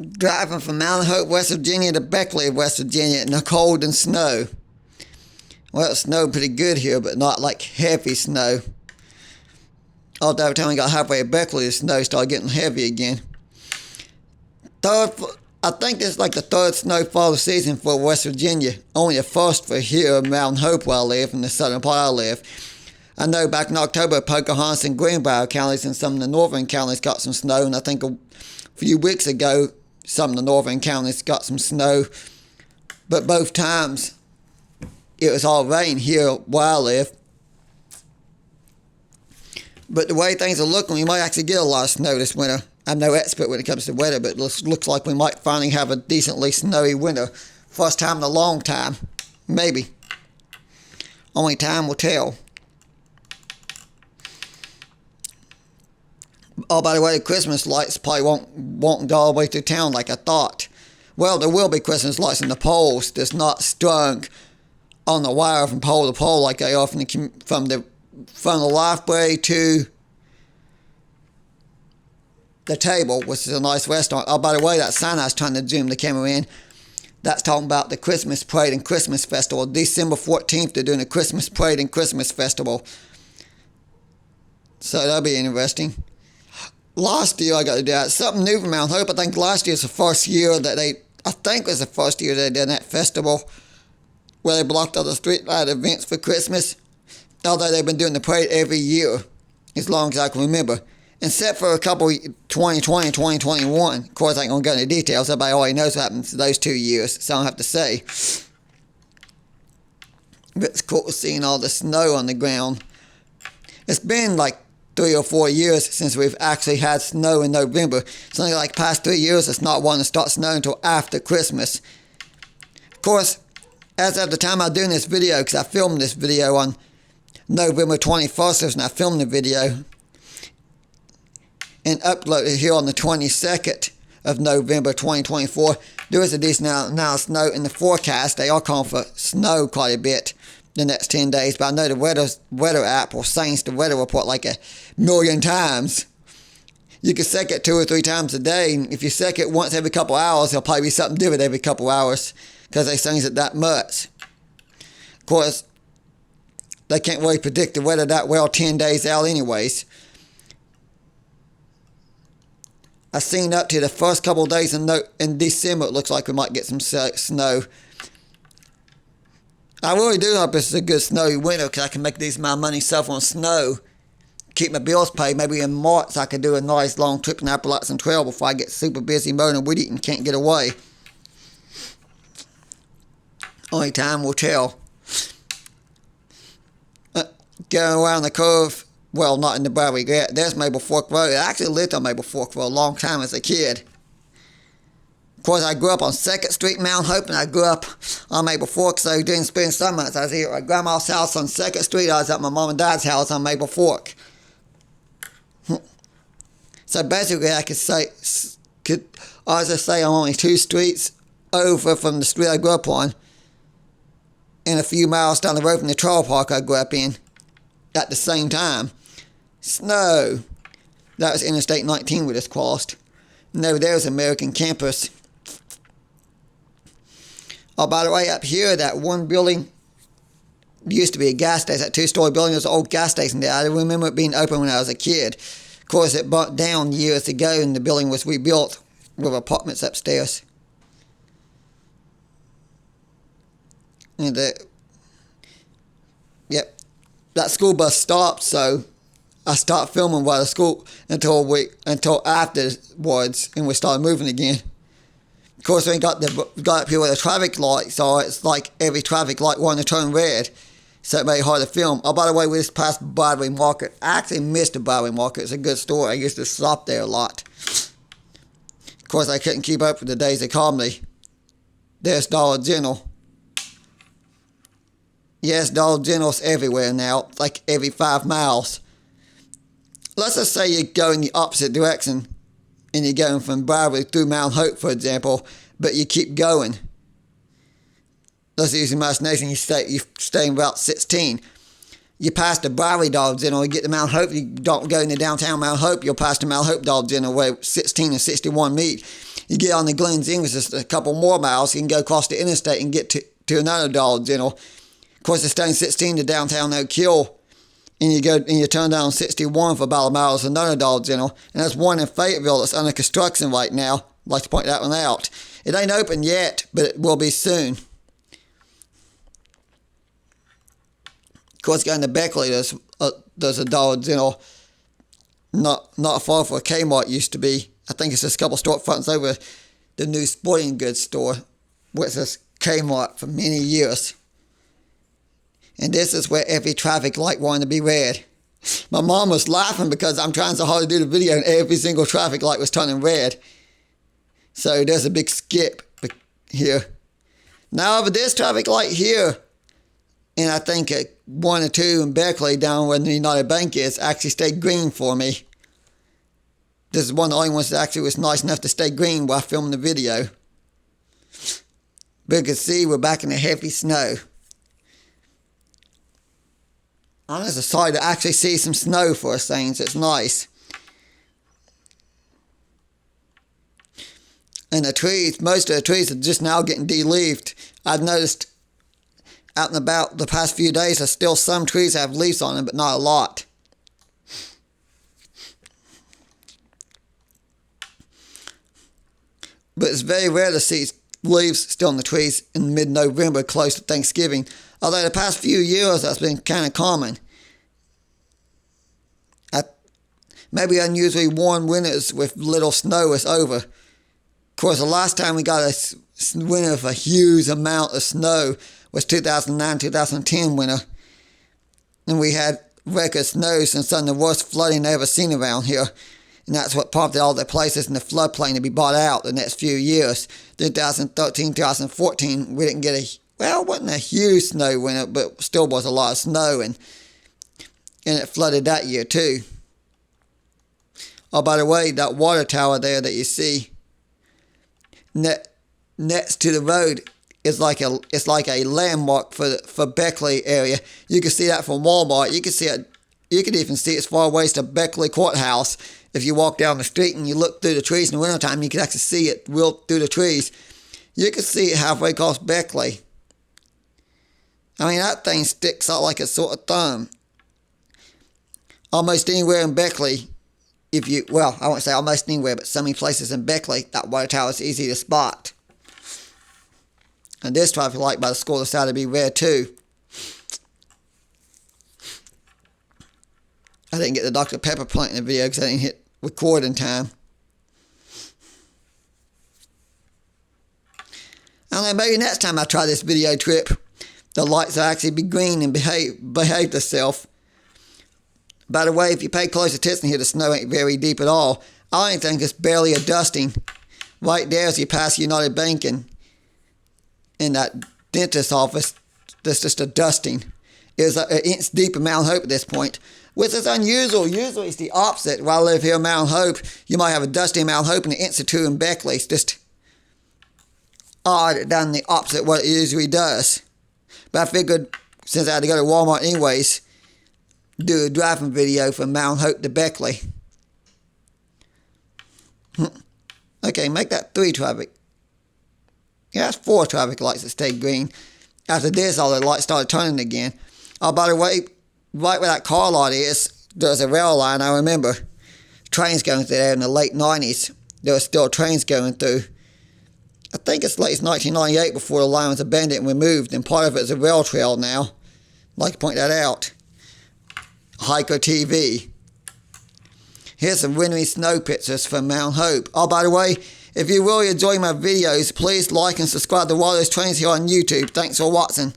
driving from Mount Hope, West Virginia to Beckley, West Virginia in the cold and snow. Well, it snowed pretty good here, but not like heavy snow. Although every time we got halfway to Beckley, the snow started getting heavy again. I think this is like the third snowfall season for West Virginia. Only the first for here, Mount Hope, where I live, in the southern part I live. I know back in October, Pocahontas and Greenbrier counties and some of the northern counties got some snow, and I think a few weeks ago, some of the northern counties got some snow. But both times, it was all rain here where I live. But the way things are looking, we might actually get a lot of snow this winter. I'm no expert when it comes to weather, but it looks like we might finally have a decently snowy winter. First time in a long time. Maybe. Only time will tell. Oh, by the way, the Christmas lights probably won't go all the way through town like I thought. Well, there will be Christmas lights in the poles that's not strung on the wire from pole to pole like they are from the library to the table, which is a nice restaurant. Oh, by the way, that sign I was trying to zoom the camera in, that's talking about the Christmas Parade and Christmas Festival. December 14th, they're doing a Christmas Parade and Christmas Festival. So that'll be interesting. Last year I got to do that. Something new from Mount Hope. I think last year was the first year that they did that festival where they blocked all the streetlight events for Christmas. Although they've been doing the parade every year, as long as I can remember. Except for a couple, 2020 and 2021. Of course, I ain't going to go into details. Everybody already knows what happened to those 2 years, so I don't have to say. But it's cool seeing all the snow on the ground. It's been like 3 or 4 years since we've actually had snow in November. It's only like past 3 years it's not wanting to start snowing until after Christmas. Of course, as of the time I'm doing this video, because I filmed this video on November 21st, and I filmed the video and uploaded it here on the 22nd of November 2024. There is a decent amount of snow in the forecast. They are calling for snow quite a bit the next 10 days, but I know the weather app will change the weather report like 1,000,000 times. You can check it 2 or 3 times a day, and if you check it once every couple hours, there'll probably be something different every couple hours because they change it that much. Of course, they can't really predict the weather that well 10 days out anyways. I've seen up to the first couple of days in December, it looks like we might get some snow. I really do hope it's a good snowy winter because I can make my money suffer on snow. Keep my bills paid. Maybe in March I could do a nice long trip in the Appalachian Trail before I get super busy mowing and weed eating and can't get away. Only time will tell. Going around the curve, well, not in the Bowery, there's Maple Fork Road. I actually lived on Maple Fork for a long time as a kid. Of course, I grew up on 2nd Street, Mount Hope, and I grew up on Maple Fork, so during spring summers, I was here at Grandma's house on 2nd Street. I was at my mom and dad's house on Maple Fork. So basically, I just say I'm only 2 streets over from the street I grew up on, and a few miles down the road from the trailer park I grew up in at the same time. Snow. That was Interstate 19 we just crossed. And over there was American Campus. Oh, by the way, up here, that one building used to be a gas station, that 2-story building. There's an old gas station there. I remember it being open when I was a kid. Of course, it burnt down years ago, and the building was rebuilt with apartments upstairs. And that school bus stopped, so I stopped filming while the school until afterwards, and we started moving again. Of course, we got up here where the traffic lights are. It's like every traffic light wanted to turn red, so it made it hard to film. Oh, by the way, we just passed Broadway Market. I actually missed the Broadway Market. It's a good store. I used to stop there a lot. Of course, I couldn't keep up with the days of comedy. There's Dollar General. Yes, Dollar General's everywhere now, like every 5 miles. Let's just say you go in the opposite direction, and you're going from Broadway through Mount Hope, for example, but you keep going. Let's use imagination, you stay in Route 16. you pass the Bowery Dodge Center, you get to Mount Hope, you don't go into downtown Mount Hope, you'll pass the Mount Hope Dodge Center where 16 and 61 meet. You get on the Glens English, just a couple more miles, you can go across the interstate and get to another Dodge Center. Of course, it's down 16 to downtown Oak Hill, and you turn down 61 for about a mile, it's another Dodge Center. And there's one in Fayetteville that's under construction right now. I'd like to point that one out. It ain't open yet, but it will be soon. Of course, going to Beckley, there's a Dodge Center not far from where Kmart used to be. I think it's just a couple storefronts over the new sporting goods store, where it says Kmart for many years. And this is where every traffic light wanted to be red. My mom was laughing because I'm trying so hard to do the video and every single traffic light was turning red. So there's a big skip here. Now over this traffic light here, and I think 1 or 2 in Beckley down where the United Bank is, actually stayed green for me. This is one of the only ones that actually was nice enough to stay green while filming the video. But you can see we're back in the heavy snow. I'm just excited to actually see some snow for us things. It's nice. And the trees, most of the trees are just now getting de-leaved. I've noticed out and about the past few days, there's still some trees that have leaves on them, but not a lot. But it's very rare to see leaves still on the trees in mid-November, close to Thanksgiving. Although the past few years, that's been kind of common. Maybe unusually warm winters with little snow is over. Of course, the last time we got a winter with a huge amount of snow was 2009-2010 winter. And we had record snow since some of the worst flooding they ever seen around here. And that's what prompted all the places in the floodplain to be bought out the next few years. 2013, 2014, we didn't get it wasn't a huge snow winter, but still was a lot of snow, and it flooded that year too. Oh, by the way, that water tower there that you see next to the road is like a landmark for Beckley area. You can see that from Walmart. You can see it. You can even see it as far away as the Beckley Courthouse. If you walk down the street and you look through the trees in the wintertime, you can actually see it real through the trees. You can see it halfway across Beckley. I mean, that thing sticks out like a sort of thumb. Almost anywhere in Beckley, I won't say almost anywhere, but so many places in Beckley, that water tower is easy to spot. And this traffic light by the school decided to be red too. I didn't get the Dr. Pepper plant in the video because I didn't hit record in time. I don't know, maybe next time I try this video trip, the lights will actually be green and behave themselves. By the way, if you pay close attention here, the snow ain't very deep at all. I only think it's barely a dusting. Right there as you pass United Bank and in that dentist's office, there's just a dusting. It's an inch deep in Mount Hope at this point, which is unusual. Usually it's the opposite. While I live here in Mount Hope, you might have a dusting in Mount Hope and an inch or two in Beckley. It's just odd it done the opposite what it usually does. But I figured, since I had to go to Walmart anyways, do a driving video from Mount Hope to Beckley. Okay, make that 3 traffic. Yeah, that's 4 traffic lights that stayed green. After this, all the lights started turning again. Oh, by the way, right where that car lot is, there's a rail line, I remember. Trains going through there in the late 90s. There were still trains going through. I think it's late 1998 before the line was abandoned and removed, and part of it is a rail trail now. I'd like to point that out. Hiker TV. Here's some wintry snow pictures from Mount Hope. Oh, by the way, if you really enjoy my videos, please like and subscribe to Wireless Trains here on YouTube. Thanks for watching.